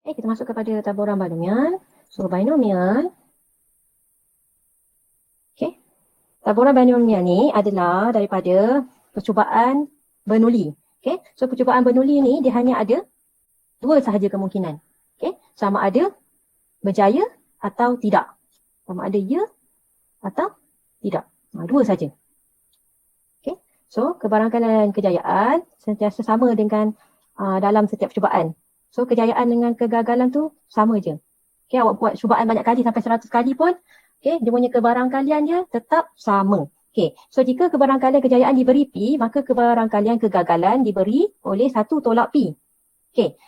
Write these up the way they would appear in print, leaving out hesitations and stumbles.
Kita masuk kepada taburan binomial. So, binomial. Taburan binomial ni adalah daripada percubaan Bernoulli. So, percubaan Bernoulli ni dia hanya ada dua sahaja kemungkinan. Sama ada berjaya atau tidak. Sama ada ya atau tidak. Dua saja. So, kebarangkalian kejayaan sentiasa sama dengan dalam setiap percubaan. So, kejayaan dengan kegagalan tu sama je. Awak buat percubaan banyak kali sampai 100 kali pun, dia punya kebarangkalian dia tetap sama. So jika kebarangkalian kejayaan diberi P, maka kebarangkalian kegagalan diberi oleh 1 tolak P.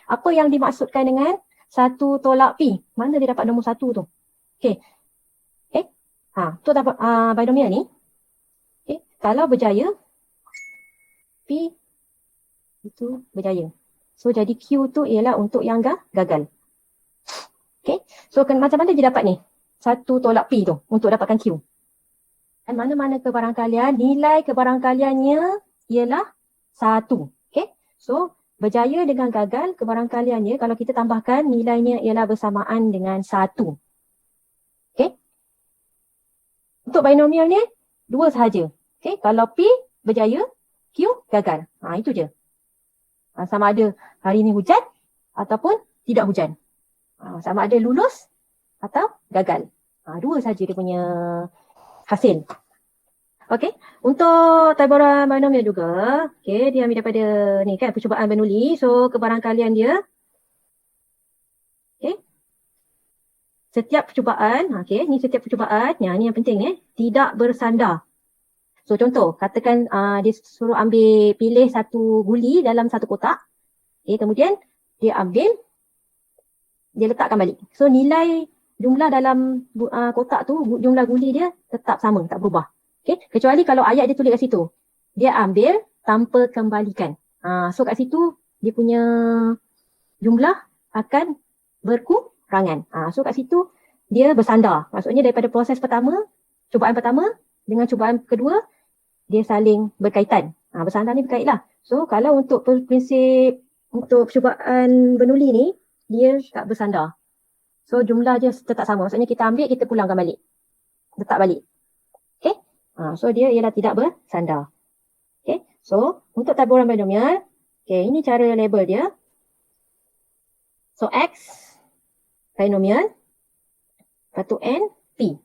Apa yang dimaksudkan dengan 1 tolak P? Mana dia dapat nombor 1 tu? Tu dapat binomial ni. Kalau berjaya, P itu berjaya. So jadi Q tu ialah untuk yang gagal. So macam mana dia dapat ni? 1 tolak P tu untuk dapatkan Q. Dan mana-mana kebarangkalian, nilai kebarangkaliannya ialah 1. So berjaya dengan gagal, kebarangkaliannya kalau kita tambahkan nilainya ialah bersamaan dengan 1. Untuk binomial ni, 2 sahaja. Kalau P berjaya, Q gagal. Itu je. Sama ada hari ni hujan ataupun tidak hujan. Sama ada lulus atau gagal. 2 saja dia punya hasil. Untuk taburan binomial juga, dia ambil daripada ni kan percubaan Bernoulli. So kebarangkalian dia setiap percubaan, ni setiap percubaan, ni yang penting tidak bersandar. So contoh, katakan dia suruh pilih satu guli dalam satu kotak. Kemudian dia ambil, dia letakkan balik. So nilai jumlah dalam kotak tu, jumlah guli dia tetap sama, tak berubah. Kecuali kalau ayat dia tulis kat situ, dia ambil tanpa kembalikan. So kat situ dia punya jumlah akan berkurangan. So kat situ dia bersandar. Maksudnya daripada proses pertama, cubaan pertama dengan cubaan kedua, dia saling berkaitan. Bersandar ni berkait lah. So kalau untuk prinsip untuk percubaan Bernoulli ni, dia tak bersandar. So jumlah dia tetap sama. Maksudnya kita ambil, kita pulangkan balik. Letak balik. So dia ialah tidak bersandar. So untuk taburan binomial, ini cara label dia. So X binomial, lepas tu N, P.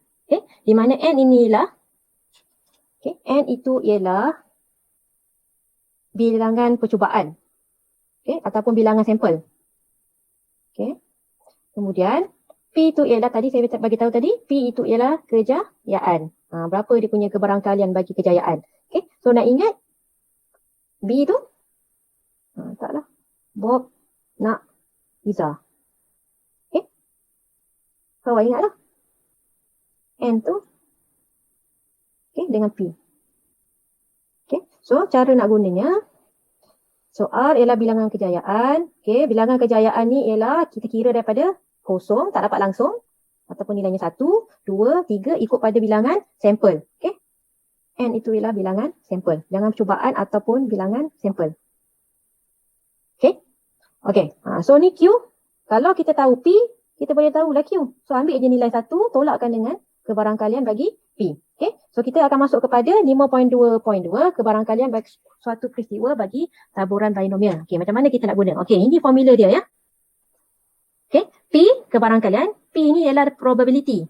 Di mana N inilah, N itu ialah bilangan percubaan. Ataupun bilangan sampel. Kemudian P itu ialah, tadi saya bagi tahu tadi, P itu ialah kejayaan. Berapa dia punya kebarangkalian bagi kejayaan. So nak ingat, B tu, taklah, Bob nak pizza. So awak ingatlah. N tu, dengan P. So cara nak gunanya, so R ialah bilangan kejayaan. Bilangan kejayaan ni ialah kita kira daripada kosong, tak dapat langsung. Ataupun nilainya 1, 2, 3 ikut pada bilangan sampel. N itu ialah bilangan sampel. Bilangan percubaan ataupun bilangan sampel. So ni Q. Kalau kita tahu P, kita boleh tahulah Q. So ambil je nilai 1, tolakkan dengan kebarangkalian bagi P. So kita akan masuk kepada 5.2.2, kebarangkalian bagi suatu peristiwa bagi taburan binomial. Macam mana kita nak guna? Ini formula dia ya. P, kebarangkalian. P ni ialah probability.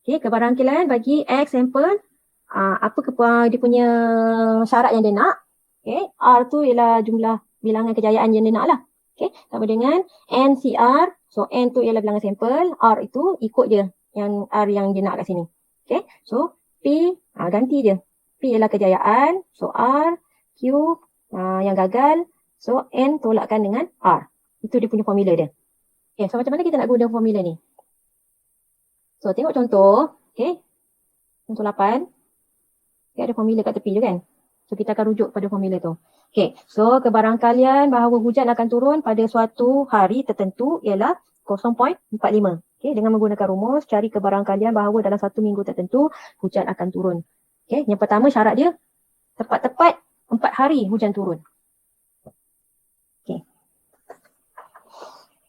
Kebarangkalian bagi X sampel, apa dia punya syarat yang dia nak. R tu ialah jumlah bilangan kejayaan yang dia nak lah. Sama dengan NCR. So N tu ialah bilangan sampel, R itu ikut je yang R yang dia nak kat sini. So P, ganti je. P ialah kejayaan. So R, Q yang gagal. So N tolakkan dengan R. Itu dia punya formula dia. So macam mana kita nak guna formula ni? So tengok contoh. Contoh 8. Ada formula kat tepi je kan? So kita akan rujuk pada formula tu. So kebarangkalian bahawa hujan akan turun pada suatu hari tertentu ialah 0.45. Dengan menggunakan rumus, cari kebarangkalian bahawa dalam satu minggu tertentu hujan akan turun. Yang pertama syarat dia tepat-tepat 4 hari hujan turun.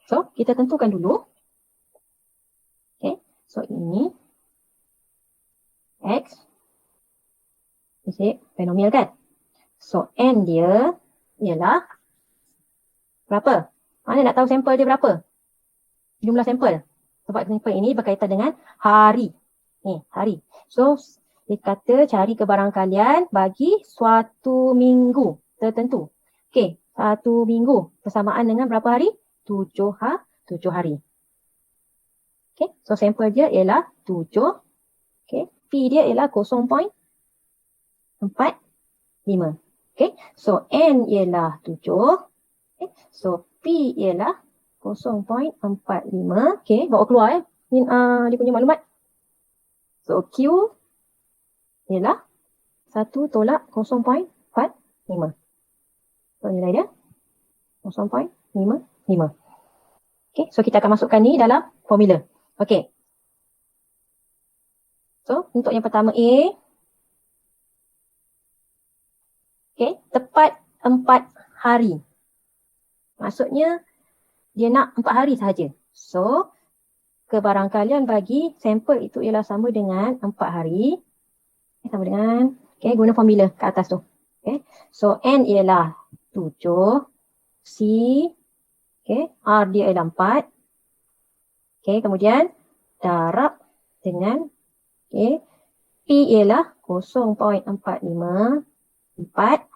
So, kita tentukan dulu. Okay. So, ini X. Ini fenomenal kan? So, N dia ialah berapa? Mana nak tahu sampel dia berapa? Jumlah sampel. Sebab sampel ini berkaitan dengan hari. Ni, hari. So, dia kata cari kebarangkalian bagi suatu minggu tertentu. Okey, satu minggu bersamaan dengan berapa hari? 7 hari. Okey, so sampel dia ialah 7. Okey, P dia ialah 0.45. Okey, so N ialah 7. Okay. So, P ialah 0.45. Okay, bawa keluar Ni, dia punya maklumat. So, Q ialah 1 tolak 0.45. So, nilai dia 0.55. Okay, so kita akan masukkan ni dalam formula. Okay. So, untuk yang pertama A. Okay, tepat 4 hari. Maksudnya, dia nak 4 hari sahaja. So, kebarangkalian bagi sampel itu ialah sama dengan 4 hari. Sama dengan, okay, guna formula kat atas tu. Okay. So, N ialah 7. C, okay, R dia ialah 4. Okay, kemudian darab dengan, okay, P ialah 0.45. 4.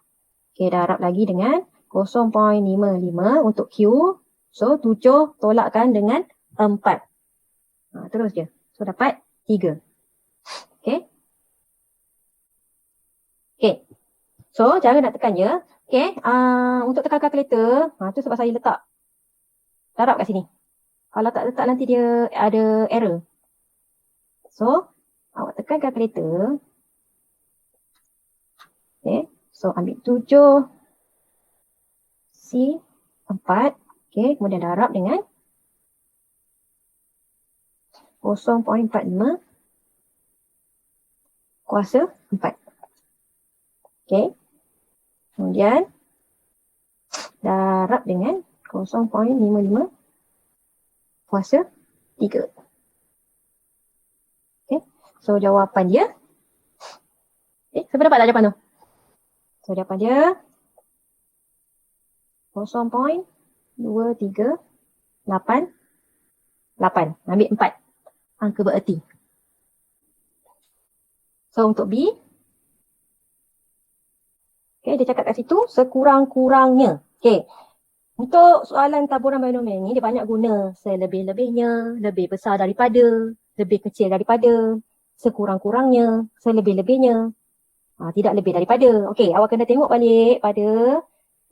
Okay, darab lagi dengan 0.55 untuk Q. So, 7 tolakkan dengan 4. Terus je. So, dapat 3. Okay. Okay. So, cara nak tekan je. Okay. Untuk tekan kalkulator, tu sebab saya letak darab kat sini. Kalau tak letak nanti dia ada error. So, awak tekan kalkulator. Okay. So, ambil 7. C 4. Okay, kemudian darab dengan 0.45 kuasa 4. Okay. Kemudian darab dengan 0.55 kuasa 3. Okay. So, jawapan dia. Siapa dapat tak jawapan tu? So, jawapan dia 0.2388. Ambil 4. Angka bererti. So, untuk B. Okay, dia cakap kat situ sekurang-kurangnya. Okay. Untuk soalan taburan binomial ni, dia banyak guna selebih-lebihnya, lebih besar daripada, lebih kecil daripada, sekurang-kurangnya, selebih-lebihnya. Tidak lebih daripada. Okay, awak kena tengok balik pada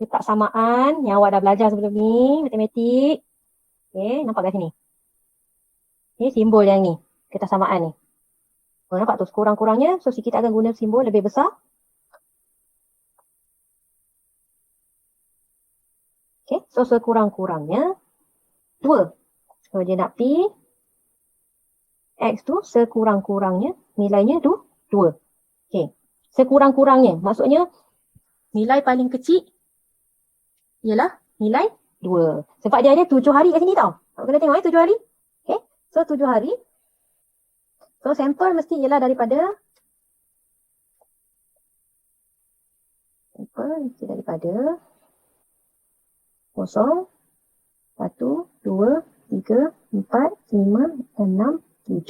letak samaan yang awak dah belajar sebelum ni, matematik. Okay, nampak kat sini. Okay, simbol yang ni, letak samaan ni. Nampak tu, sekurang-kurangnya. So, kita akan guna simbol lebih besar. Okay, so sekurang-kurangnya 2. So, dia nak P. X tu sekurang-kurangnya nilainya tu 2. Okay, sekurang-kurangnya. Maksudnya, nilai paling kecil ialah nilai 2. Sebab dia ada 7 hari kat sini tau. Awak kena tengok 7 hari. Okay, so 7 hari. So, sampel mesti ialah daripada 0, 1, 2, 3, 4, 5, 6, 7.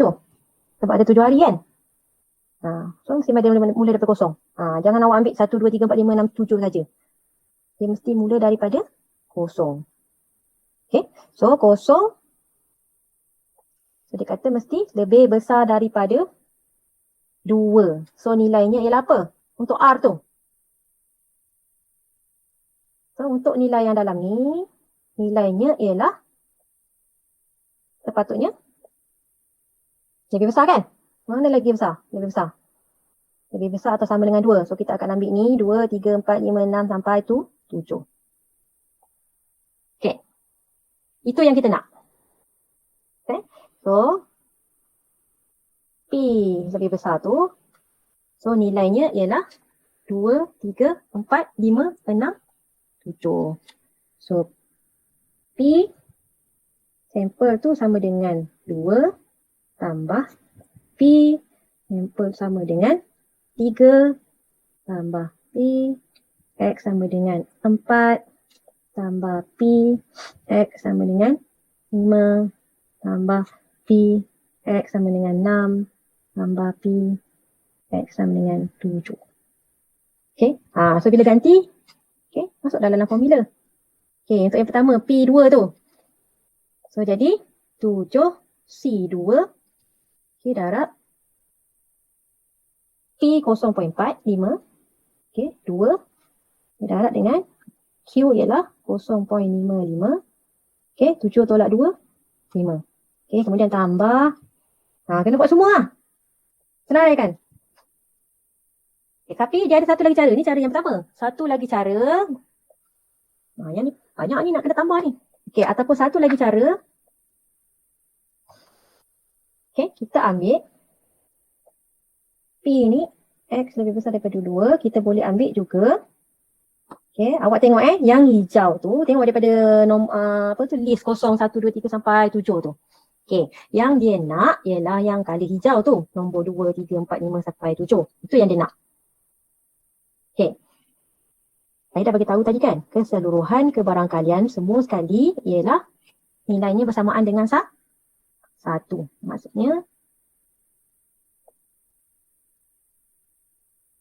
Sebab ada 7 hari kan? So, mesti dia mula daripada kosong. Jangan awak ambil 1, 2, 3, 4, 5, 6, 7 saja. Dia mesti mula daripada kosong. Okay, so kosong. So, dia kata mesti lebih besar daripada 2. So, nilainya ialah apa? Untuk R tu. So, untuk nilai yang dalam ni, nilainya ialah sepatutnya lebih besar kan? Mana lagi besar? Lebih besar. Lebih besar atau sama dengan 2. So, kita akan ambil ni 2, 3, 4, 5, 6 sampai tu 7. Okay. Itu yang kita nak. Okay. So, P lebih besar tu. So, nilainya ialah 2, 3, 4, 5, 6, 7. So, P sampel tu sama dengan 2 tambah P. Sampel sama dengan 3 tambah P. X sama dengan 4 tambah P. X sama dengan 5 tambah P. X sama dengan 6 tambah P. X sama dengan 7. Okay. So bila ganti, okay, masuk dalam formula. Okay, untuk yang pertama, P2 tu. So jadi 7C2. Okay, darab P 0.45. Okay, 2. Darab dengan Q ialah 0.55. Okay, 7 tolak 2, 5. Okay, kemudian tambah. Kena buat semua lah. Senang kan? Okay, tapi dia ada satu lagi cara. Ni cara yang pertama. Satu lagi cara. Yang ni, banyak ni nak kena tambah ni. Okay, ataupun satu lagi cara. Okay, kita ambil P ni X lebih besar daripada 2. Kita boleh ambil juga. Okay, awak tengok yang hijau tu. Tengok daripada list 0, 1, 2, 3 sampai 7 tu. Okay, yang dia nak ialah yang kali hijau tu. Nombor 2, 3, 4, 5 sampai 7. Itu yang dia nak. Okay. Saya dah bagi tahu tadi kan. Keseluruhan kebarangkalian semua sekali ialah nilainya bersamaan dengan 1. Maksudnya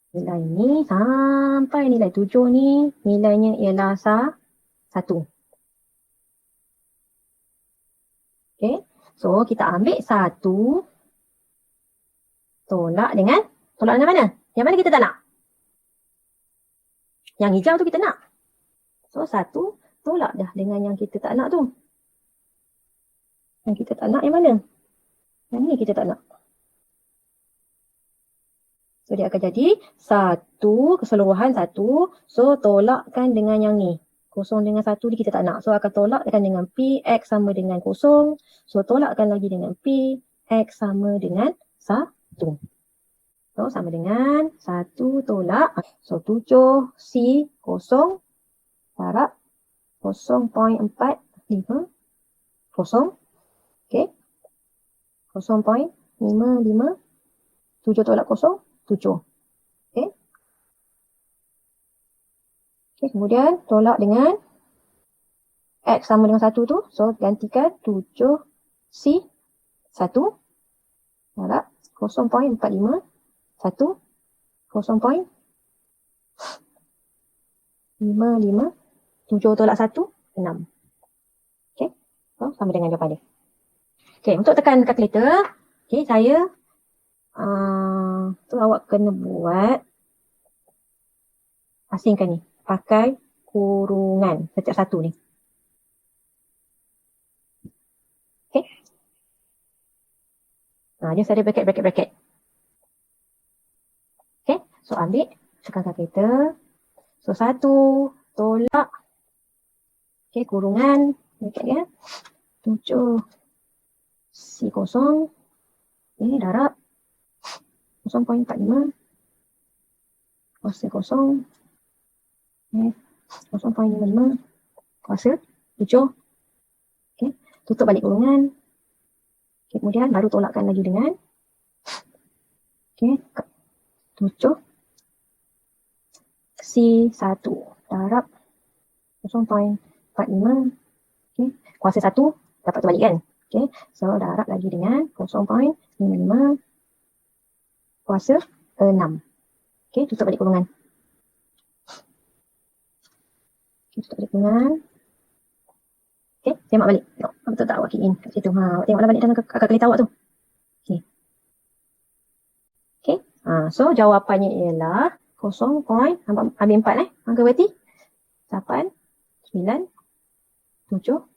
nilai ni sampai nilai 7 ni nilainya ialah 1. Okay. So kita ambil 1 tolak dengan mana? Yang mana kita tak nak? Yang hijau tu kita nak. So 1 tolak dah dengan yang kita tak nak tu. Yang kita tak nak yang mana? Yang ni kita tak nak. So dia akan jadi 1, keseluruhan 1. So tolakkan dengan yang ni. 0 dengan 1 ni kita tak nak. So akan tolakkan dengan P, X sama dengan 0. So tolakkan lagi dengan P, X sama dengan 1. So sama dengan 1 tolak. So 7C 0 darab 0.450. Okay. 0.55. 7 tolak 0. 7. Okay. Okay, kemudian tolak dengan X sama dengan 1 tu. So, gantikan 7C 1 darab 0.45. 1. 0.55. 7 tolak 1. 6. Okay. So, sama dengan jawapan dia. Okay, untuk tekan kalkulator. Okay, saya tu awak kena buat asingkan ni. Pakai kurungan setiap satu ni. Okay. Dia ada bracket. Okay. So ambil tekan kalkulator. So 1 tolak. Okay, kurungan. Bracket dia. 7C0. Okay, darab 0.45. Kuasa 0. Okay. 0.55. Kuasa 7. Okay. Tutup balik kurungan. Okay. Kemudian baru tolakkan lagi dengan 7C1 darab 0.45. Okay. Kuasa 1 dapat terbalik kan. Okay. So darab lagi dengan 0.55. Kuasa 6. Okay. Tutup balik kurungan. Tutup balik kurungan. Okay, semak balik. Tengok, betul tak awak key in kat situ. Tengoklah balik dalam kalkulator awak tu. Okay. Okay. So jawapannya ialah 0. Ambil 4 angka berarti 8, 9, 7,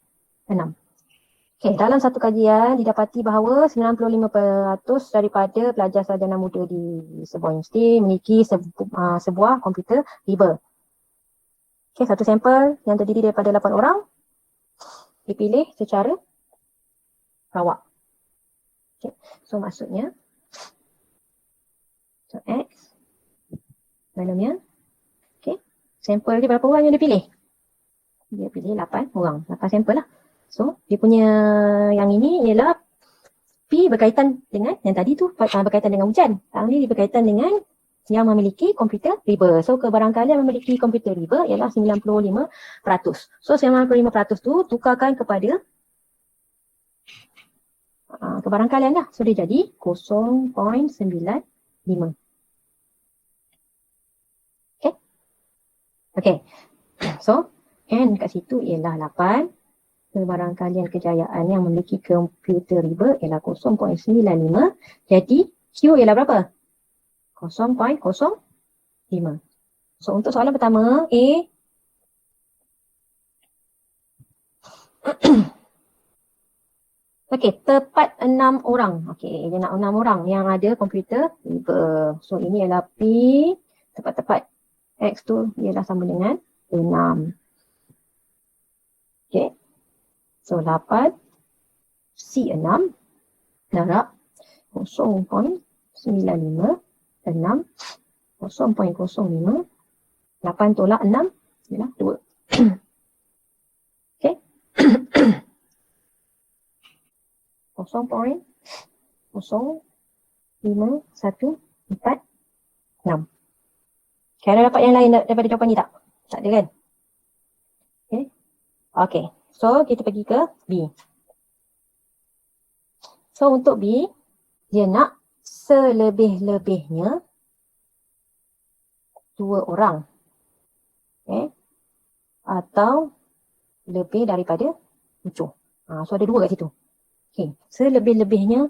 6. Okay, dalam satu kajian didapati bahawa 95% daripada pelajar sarjana muda di sebuah universiti memiliki sebuah komputer riba. Okay, satu sampel yang terdiri daripada 8 orang dipilih secara rawak. Okay. So maksudnya X dalamnya, okay, sampel dia berapa orang yang dia pilih? Dia pilih 8 orang, 8 sampel lah. So, dia punya yang ini ialah P berkaitan dengan yang tadi tu berkaitan dengan hujan. Yang ni berkaitan dengan yang memiliki komputer riba. So, kebarangkalian memiliki komputer riba ialah 95%. So, 95% tu tukarkan kepada kebarangkalian lah. So, dia jadi 0.95. Okay? Okay. So, N kat situ ialah 8. Kebarangkalian kejayaan yang memiliki komputer riba ialah 0.95. Jadi, Q ialah berapa? 0.05. So, untuk soalan pertama, A. Okey, tepat 6 orang. Okey, dia nak 6 orang yang ada komputer riba. So, ini ialah P. Tepat-tepat X tu ialah sama dengan 6. Okey. So, 8. C 6. Darab 0.95. 6. 0.05. 8 tolak 6 ialah 2. Okey. 0.0514. Kira dapat yang lain daripada jawapan ni tak? Tak ada kan? Okay. Okay. So, kita pergi ke B. So, untuk B, dia nak selebih-lebihnya 2 orang. Okay. Atau lebih daripada 7. So, ada 2 kat situ. Okay. Selebih-lebihnya,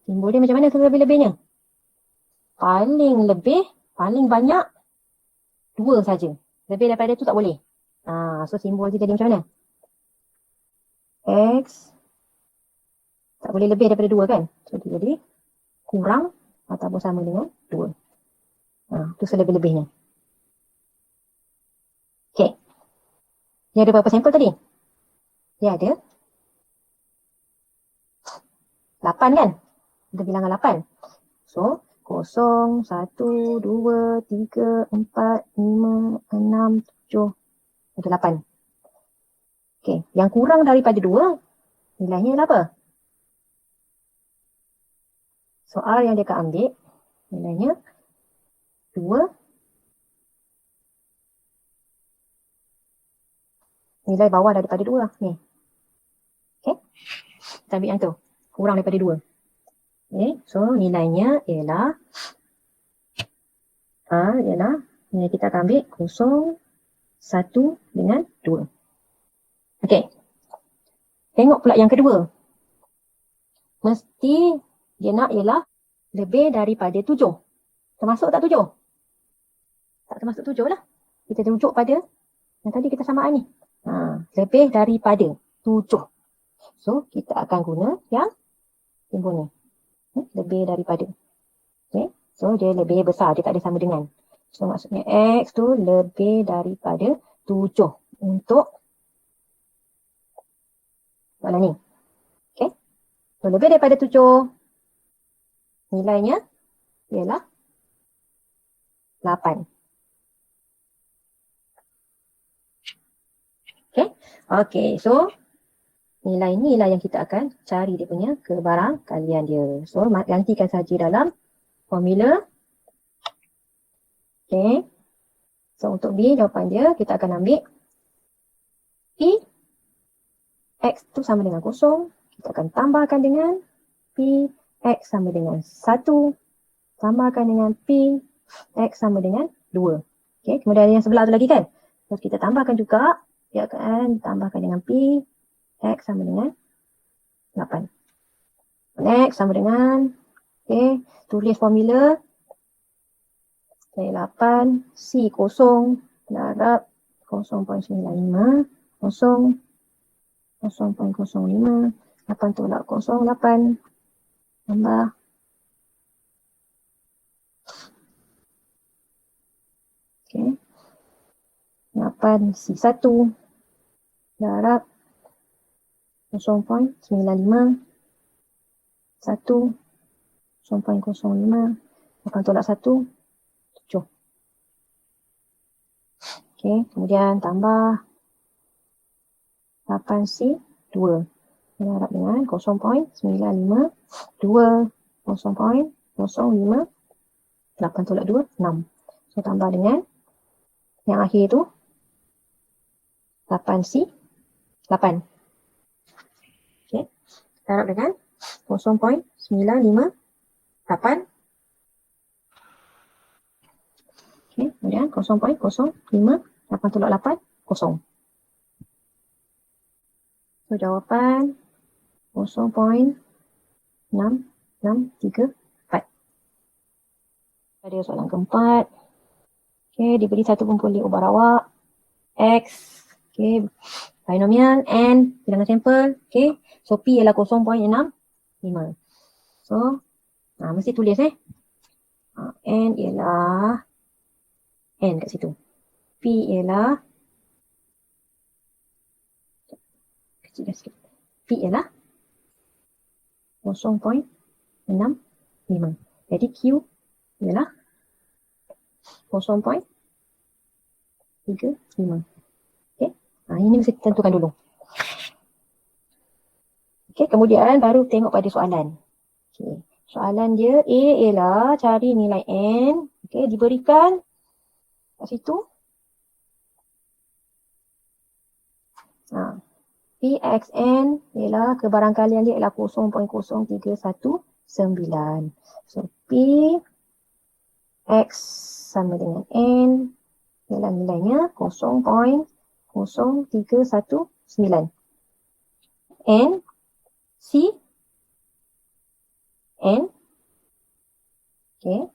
simbol dia macam mana selebih-lebihnya? Paling banyak 2 saja. Lebih daripada tu tak boleh. So, simbol dia jadi macam mana? X tak boleh lebih daripada 2 kan? So, dia jadi kurang ataupun sama dengan 2. Tu selebih-lebihnya. Okay. Dia ada berapa sampel tadi? Dia ada 8 kan? Ada bilangan 8. So, 0, 1, 2, 3, 4, 5, 6, 7. Ada 8. Okay. Yang kurang daripada 2, nilainya adalah apa? So, R yang dia akan ambil, nilainya 2. Nilai bawah daripada 2 ni. Okay. Kita ambil yang tu. Kurang daripada 2. Okay. So, nilainya ialah nilai kita akan ambil 0, 1 dengan 2. Okay. Tengok pula yang kedua. Mesti dia nak ialah lebih daripada 7. Termasuk tak 7? Tak termasuk 7 lah. Kita rujuk pada yang tadi kita samaan ni. Lebih daripada 7. So, kita akan guna yang simbol ni. Lebih daripada. Okay. So, dia lebih besar. Dia tak ada sama dengan. So, maksudnya X tu lebih daripada 7. Untuk soalan ni. Okay. So, lebih daripada 7. Nilainya ialah 8. Okay. Okay. So, nilai ni lah yang kita akan cari dia punya kebarangkalian dia. So, gantikan saja dalam formula. Okay. So, untuk B, jawapan dia, kita akan ambil P. X tu sama dengan 0. Kita akan tambahkan dengan P. X sama dengan 1. Tambahkan dengan P. X sama dengan 2. Okay. Kemudian yang sebelah tu lagi kan. So, kita tambahkan juga. Dia akan tambahkan dengan P. X sama dengan 8. X sama dengan, okay, tulis formula. Okay, 8, C 0, darab 0.95, 0, 0.05, 8 tolak 0, 8, tambah. Okay, 8, C 1, darab 0.95, 1, 0.05, 8 tolak 1, 7. Okay, kemudian tambah 8C, 2. Darab dengan 0.952. 0.05. 8 tolak 2, 6. So, tambah dengan yang akhir tu 8C, 8. Okay. Darab dengan 0.958. Okay. Kemudian 0.05, 8 tolak 8, 0. So, jawapan 0.6634. Pada soalan keempat. Okay, diberi 1 ubah rawak X. Okay, binomial N, bilangan sampel. Okay, so P ialah 0.65. So, mesti tulis N ialah N kat situ. P ialah kecil dah sikit. P ialah 0.65. Jadi Q ialah 0.35. Okay. Ini mesti tentukan dulu. Okay, kemudian baru tengok pada soalan. Okay. Soalan dia A ialah cari nilai N. Okay, diberikan kat situ. Pxn ialah kebarangkalian dia ialah 0.0319. So, P X sama dengan N ialah nilainya 0.0319. N, C, N. Okay.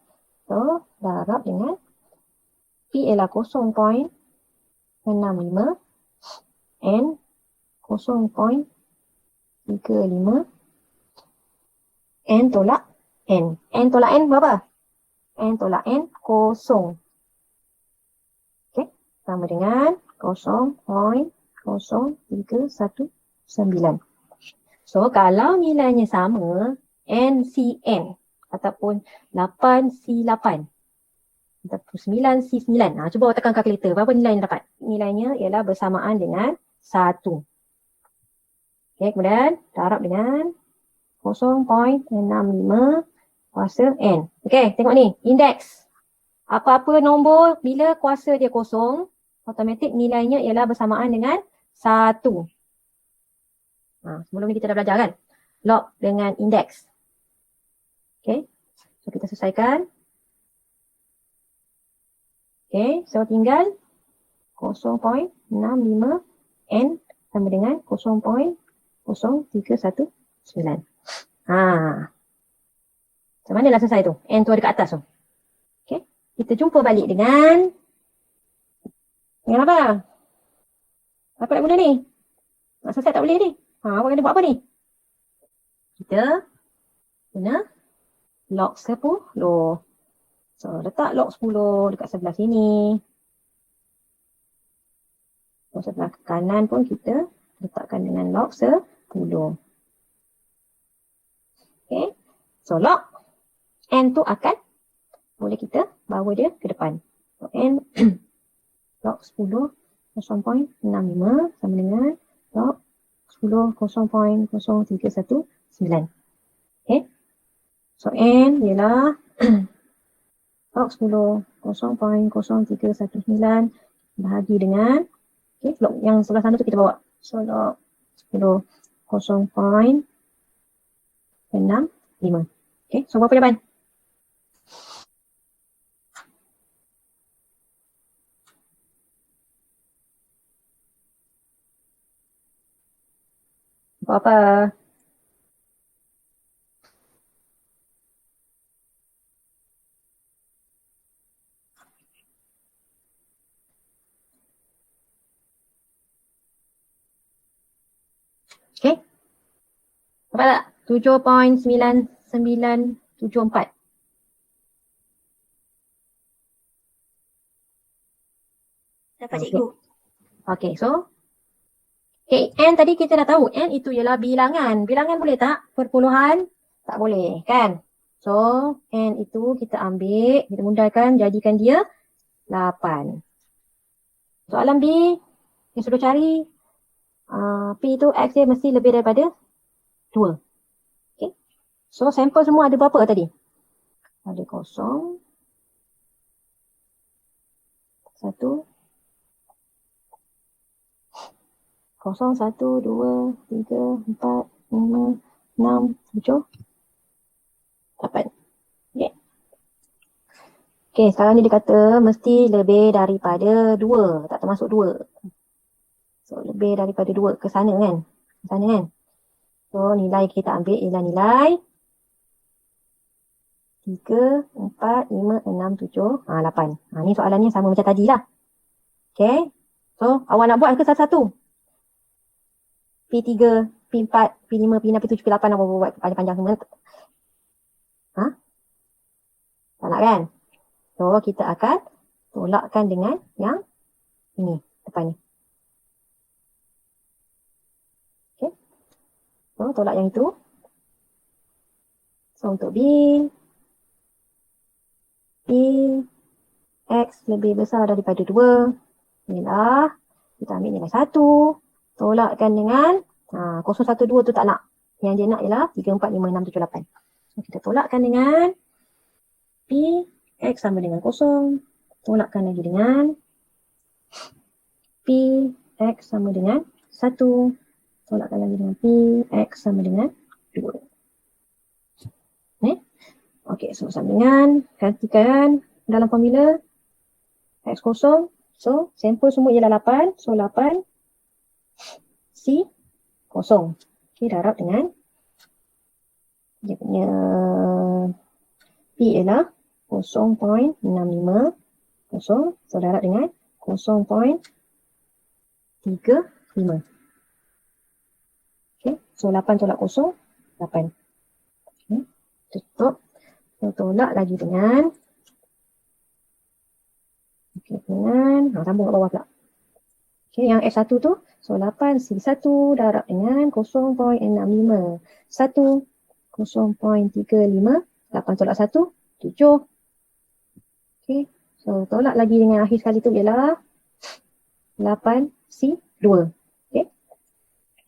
So, darab dengan P ialah 0.65. N 0.35. N tolak N. N tolak N berapa? N tolak N 0. Okay. Sama dengan 0.0319. So, kalau nilainya sama, NCN ataupun 8C8 ataupun 9C9. Cuba awak tekan kalkulator. Berapa nilai yang dapat? Nilainya ialah bersamaan dengan 1. Okay, kemudian darab dengan 0.65 kuasa N. Okay, tengok ni. Indeks. Apa-apa nombor bila kuasa dia kosong, automatik nilainya ialah bersamaan dengan 1. Sebelum ni kita dah belajar kan? Log dengan indeks. Okay, so kita selesaikan. Okay, so tinggal 0.65 N sama dengan 0.0319. Macam mana lah selesai tu? N tu ada kat atas tu. Okay, kita jumpa balik dengan apa? Apa nak guna ni? Nak selesai tak boleh ni? Awak kena buat apa ni? Kita guna log 10. So, letak log 10 dekat sebelah sini. So, sebelah kanan pun kita letakkan dengan log 10. Okay. So, log N tu akan boleh kita bawa dia ke depan. So, N log 10 0.65 sama dengan log 10 0.0319. Okay. So, N ialah log 10 0.0319 bahagi dengan log yang sebelah sana tu kita bawa. So, log 10 0.65. Okay, so berapa jawapan? Apa? Okay. Dapat tak? 7.9974. Dapat cikgu. Okay, so okay, N tadi kita dah tahu. N itu ialah bilangan. Bilangan boleh tak? Perpuluhan? Tak boleh, kan? So, N itu kita ambil, kita mudahkan, jadikan dia 8. Soalan B, yang sudah cari P tu X dia mesti lebih daripada 2. Okay. So, sampel semua ada berapa tadi? Ada 0, 1, 0, 1, 2, 3, 4, 5, 6, 7, 8. Okay. Okay, sekarang ni dia kata mesti lebih daripada 2. Tak termasuk 2. So, lebih daripada 2 ke sana kan? Ke sana kan? So, nilai kita ambil ialah nilai 3, 4, 5, 6, 7, 8. Ni soalannya sama macam tadi lah. Okay. So, awak nak buat ke satu-satu? P3, P4, P5, P6, P7, P8 apa buat panjang-panjang semua. Tak nak kan? So, kita akan tolakkan dengan yang ini, depan ni. Okay. So, tolak yang itu. So, untuk B, X lebih besar daripada 2. Inilah, kita ambil nilai 1. Tolakkan dengan 0, 1, 2 tu tak nak. Yang dia nak ialah 3, 4, 5, 6, 7, 8. So, kita tolakkan dengan P, X sama dengan 0. Tolakkan lagi dengan P, X sama dengan 1. Tolakkan lagi dengan P, X sama dengan 2. Okey, so sama dengan, gantikan dalam formula X kosong. So, sampel semua ialah 8. So, 8 C kosong. Okey, darab dengan dia punya P ialah 0.65. So, darab dengan 0.35. Okey, so 8 tolak 0, 8. Okay, tutup. So, tolak lagi dengan sambung kat bawah pula. Okay, yang X1 tu, so 8C1 darab dengan 0.65. 1, 0.35, 8 tolak 1, 7. Okay, so tolak lagi dengan akhir sekali tu ialah 8C2. Okay,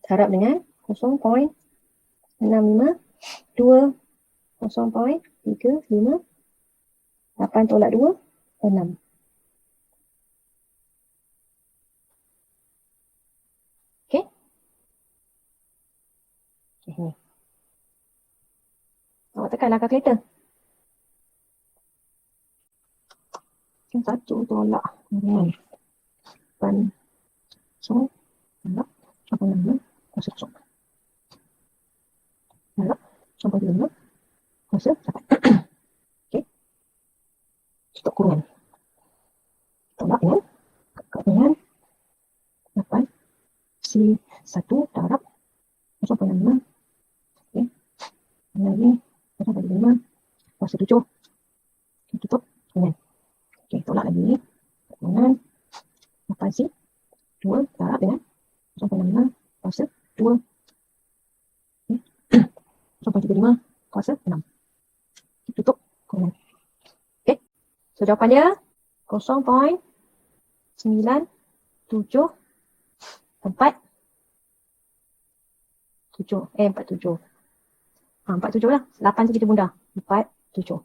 darab dengan 0.65, 2, 0.35, 8 tolak 2, 6. Okay. Okay, ni. Awak tekanlah kalkulator. Yang satu tolak dengan 8, so, tolak 86, kuasa 0. Tolak 95, kuasa 8. Okay. Tutup kurungan. Tolak dengan 8 C1 darab 0.5. Okay. Lagi 0.5 kuasa 7. Okay, tutup kurungan. Okay, tolak lagi dengan 8 C2 darab dengan 0.5 kuasa 2. Okay. 0.35 kuasa 6. Okay, tutup kurungan. Okay. So, jawapan dia 0.974. 47 lah. 8 tu kita bunda. 47.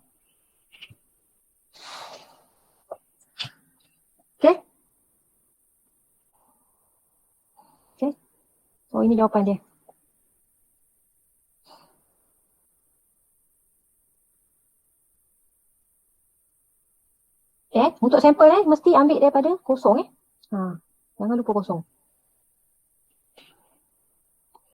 Okay. Okay. So, ini jawapan dia. Okay. Untuk sampel mesti ambil daripada kosong. Jangan lupa kosong.